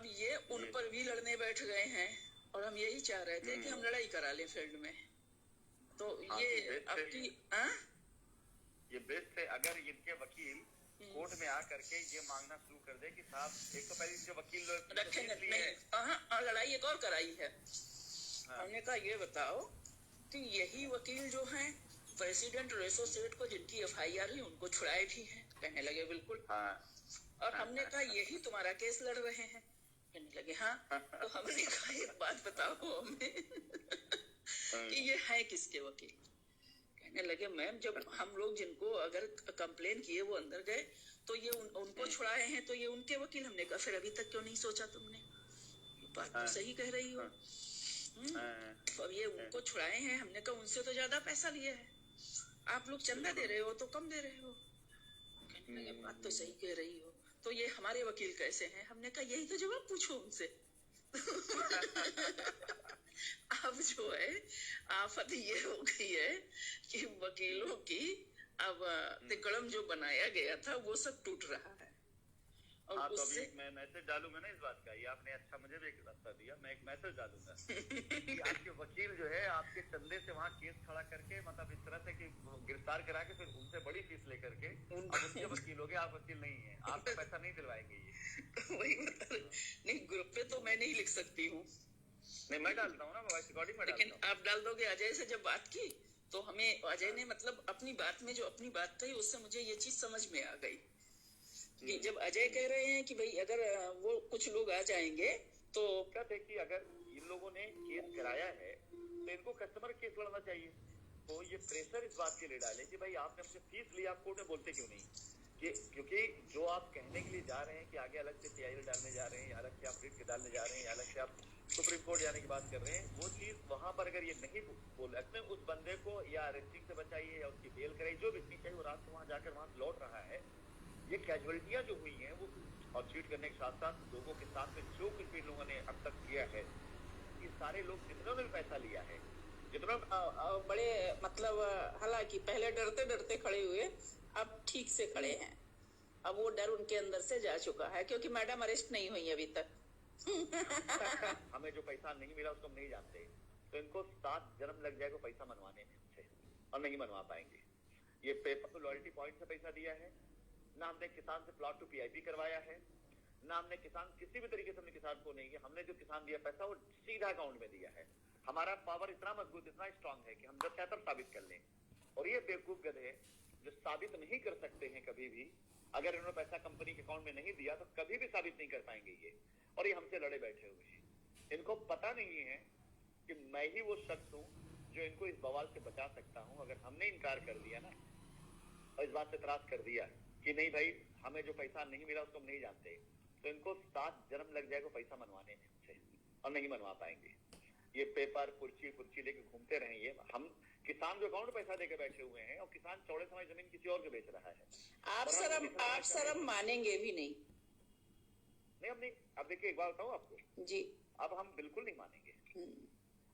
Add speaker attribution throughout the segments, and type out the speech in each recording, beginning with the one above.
Speaker 1: ये उन पर भी लड़ने बैठ गए हैं और हम यही चाह रहे थे कि हम लड़ाई करा लें फील्ड में। तो ये आपकी
Speaker 2: ये बेस्ट है अगर इनके वकील कोर्ट में आ करके ये मांगना शुरू कर दे कि साहब एक तो पहले जो वकील
Speaker 1: रखेंगे लड़ाई एक और कराई है। हमने कहा ये बताओ कि यही वकील जो हैं प्रेसिडेंट एसोसिएट को जिनकी एफआईआर हुई उनको छुड़ाए भी हैं। कहने लगे बिल्कुल। और हमने कहा यही तुम्हारा केस लड़ रहे हैं। कहने लगे हाँ। तो हमने कहा एक बात बताओ हमें कि ये है किसके वकील। कहने लगे मैम जब हम लोग जिनको अगर कंप्लेन किए वो अंदर गए तो ये उनको छुड़ाए हैं तो ये उनके वकील। हमने कहा फिर अभी तक क्यों नहीं सोचा तुमने? बात तो सही कह रही हो। अब ये उनको छुड़ाए हैं। हमने कहा उनसे तो ज्यादा पैसा लिया है, आप लोग चंदा दे रहे हो तो कम दे रहे हो। कहने लगे बात तो सही कह रही हो, तो ये हमारे वकील कैसे हैं? हमने कहा यही तो जवाब पूछो उनसे। अब जो है आफत ये हो गई है कि वकीलों की अब तिकड़म जो बनाया गया था वो सब टूट रहा है। और
Speaker 2: तो अभी मैं मैसेज डालूंगा ना इस बात का। ये आपने अच्छा मुझे भी एक रास्ता दिया, मैं एक मैसेज डालूंगा कि आपके वकील जो है आपके चंदे से वहाँ केस खड़ा करके मतलब इस तरह से कि गिरफ्तार करा के फिर उनसे बड़ी फीस लेकर के उनके वकील हो गए। आप वकील नहीं है, आपको पैसा नहीं दिलवाएंगे ये।
Speaker 1: वही मतलब नहीं, ग्रुप पे तो मैं नहीं लिख सकती हूँ।
Speaker 2: नहीं मैं डालता हूँ ना, वॉइस रिकॉर्डिंग में
Speaker 1: लेकिन आप डाल दोगे। अजय से जब बात की तो हमें अजय ने मतलब अपनी बात में जो अपनी बात कही उससे मुझे ये चीज समझ में आ गई कि जब अजय कह रहे हैं कि भाई अगर वो कुछ लोग आ जाएंगे तो
Speaker 2: क्या थे कि अगर इन लोगों ने केस कराया है तो इनको कस्टमर केस लड़ना चाहिए। तो ये प्रेशर इस बात के लिए डाले कि भाई आपने हमसे फीस ली, आप कोर्ट में बोलते क्यों नहीं? कि क्योंकि जो आप कहने के लिए जा रहे हैं कि आगे अलग से पीआईएल डालने जा रहे हैं, अलग से आप रिट के डालने जा रहे हैं, अलग से आप सुप्रीम कोर्ट जाने की बात कर रहे हैं, वो चीज वहां पर अगर ये नहीं बोल रहे उस बंदे को या अरेस्टिंग से बचाइए या उसकी बेल कराइए, जो भी चीज चाहिए वो रात को वहां जाकर वहां लौट रहा है। ये कैजुअलिटियां जो हुई हैं वो और चीट करने के साथ साथ लोगों के साथ में जो कुछ भी लोगों ने अब तक किया है, ये सारे लोग जिन्होंने भी पैसा लिया है, जितना
Speaker 1: बड़े मतलब हालांकि पहले डरते डरते खड़े हुए अब ठीक से खड़े हैं। अब वो डर उनके अंदर से जा चुका है क्योंकि मैडम अरेस्ट नहीं हुई अभी तक।
Speaker 2: हमें जो पैसा नहीं मिला उसको हम नहीं जानते, तो इनको 7 जन्म लग जाएगा पैसा मनवाने में और नहीं मनवा पाएंगे। ये पेपर तो लॉयल्टी पॉइंट से पैसा दिया है, ना हमने किसान से प्लॉट टू पीआईपी करवाया है, ना हमने किसान किसी भी तरीके से हमने किसान को नहीं किया। हमने जो किसान दिया पैसा वो सीधा अकाउंट में दिया है। हमारा पावर इतना मजबूत इतना स्ट्रांग है कि हम जब चाहे तब साबित कर लें। और ये बेवकूफ गधे जो साबित नहीं कर सकते हैं कभी भी, अगर इन्होंने पैसा कंपनी के अकाउंट में नहीं दिया तो कभी भी साबित नहीं कर पाएंगे ये। और ये हमसे लड़े बैठे हुए हैं। इनको पता नहीं है कि मैं ही वो शख्स हूँ जो इनको इस बवाल से बचा सकता हूँ। अगर हमने इनकार कर दिया ना और इस बात से तराश कर दिया कि नहीं भाई हमें जो पैसा नहीं मिला उसको हम नहीं जानते, तो इनको 7 जन्म लग जाएगा पैसा मनवाने में और नहीं मनवा पाएंगे। ये पेपर कुर्सी लेके घूमते रहेंगे। हम किसान जो अकाउंट पैसा देके बैठे हुए हैं और किसान चौड़े समय जमीन किसी और को बेच रहा है।
Speaker 1: आप शर्म मानेंगे भी नहीं।
Speaker 2: नहीं हम नहीं। अब देखिए एक बात बताऊं आपको
Speaker 1: जी,
Speaker 2: अब हम बिल्कुल नहीं मानेंगे।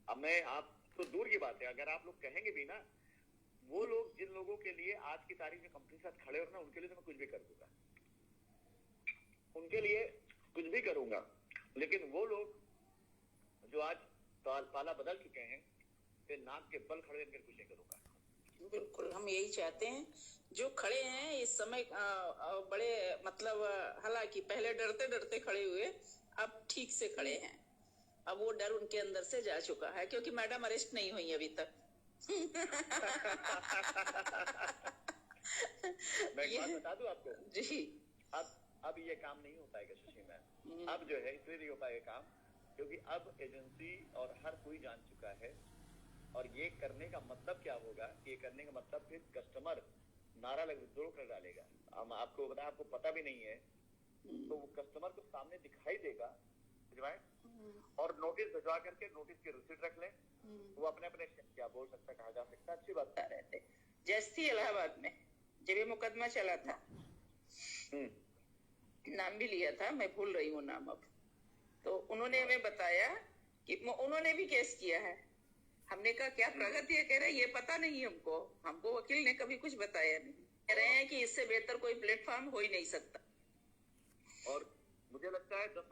Speaker 2: अब मैं आप तो दूर की बात है, अगर आप लोग कहेंगे भी ना, वो लोग जिन लोगों के लिए आज की तारीख में कंपनी के साथ खड़े हो ना, उनके लिए तो मैं कुछ भी कर दूंगा, उनके लिए कुछ भी करूंगा। लेकिन वो लोग जो आज पाला बदल चुके हैं, फिर नाक के बल खड़े होकर कुछ नहीं करूंगा।
Speaker 1: बिल्कुल हम यही चाहते हैं। जो खड़े हैं इस समय बड़े मतलब हालांकि पहले डरते डरते खड़े हुए अब ठीक से खड़े हैं। अब वो डर उनके अंदर से जा चुका है क्योंकि मैडम अरेस्ट नहीं हुई अभी तक।
Speaker 2: मैं एक बात बता दूं आपको
Speaker 1: जी,
Speaker 2: अब ये काम नहीं हो पाएगा सुशी मैम। अब जो है इसलिए नहीं हो पाएगा काम क्योंकि अब एजेंसी और हर कोई जान चुका है। और ये करने का मतलब क्या होगा? ये करने का मतलब फिर कस्टमर नारा लग विड्रॉ कर डालेगा। हम आपको बताया, आपको पता भी नहीं है तो वो कस्टमर को सामने दिखाई देगा भिजवाए और नोटिस भिजवा करके नोटिस की रिसीट रख लें। वो अपने अपने क्या बोल सकता, कहा जा सकता, अच्छी बात
Speaker 1: बता रहे थे। जैसे इलाहाबाद में जब ये मुकदमा चला था, नाम भी लिया था, मैं भूल रही हूँ नाम अब, तो उन्होंने हमें बताया कि उन्होंने भी केस किया है। हमने कहा क्या प्रगति है? कह रहे ये पता नहीं हमको वकील ने कभी कुछ बताया नहीं। कह रहे हैं कि इससे बेहतर कोई प्लेटफॉर्म हो ही नहीं सकता।
Speaker 2: और मुझे लगता है 10